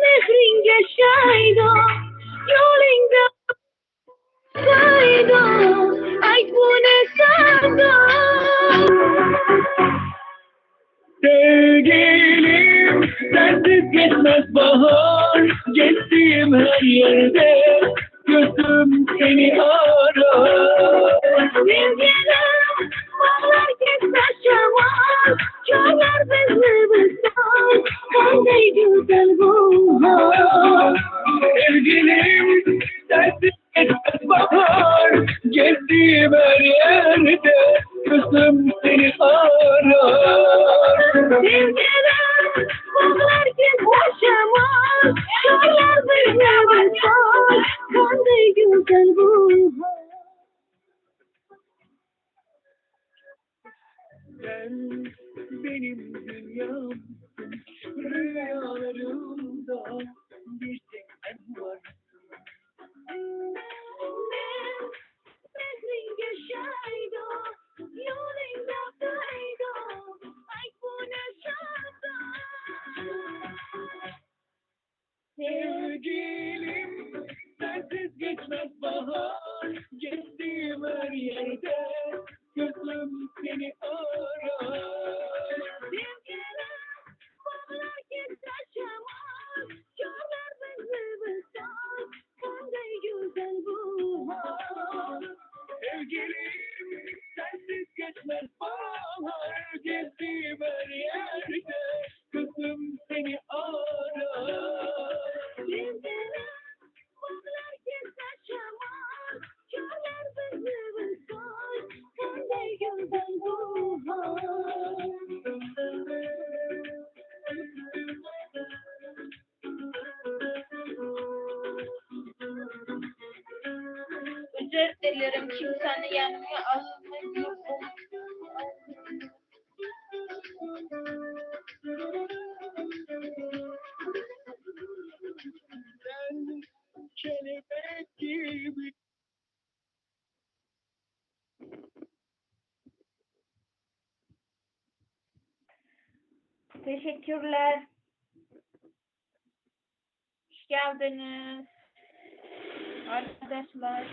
Nehringe şayda, yolunda fayda, ay bu ne sarda. Sevgilim, sensiz geçmez bahar, geçtiğim her yerde gözüm seni arar. Sevgilim, bağlar geçmez şaman, çağlar bizi bizden, kanday güzel bu hal. Sevgilim, sensiz geçmez bahar, geçtiğim her yerde gözüm seni arar. Sevgilim, bağlar geçmez şaman, çağlar bizi bizden, kanday güzel bu hal. Sen benim dünyamsın, rüyalarımda bir tek sen varsın. Nehringe şayda, yolunda fayda, ay bu ne sarda. Sevgilim, sensiz geçmez bahar, geçtiğim her yerde gözüm seni arar. Sevgilim, bağlar geçer şaman, çağlar bizi bizden, kanday güzel bu hal. Sevgilim, sensiz geçmez bahar, geçtiğim her yerde gözüm seni arar. Sevgilim, bağlar geçer şaman, çağlar bizi bizden, kanday güzel bu hal. Özür dilerim, kimsenin yanıma alınmak yok. Sen kelebek gibi. Teşekkürler. Hoş geldiniz arkadaşlar.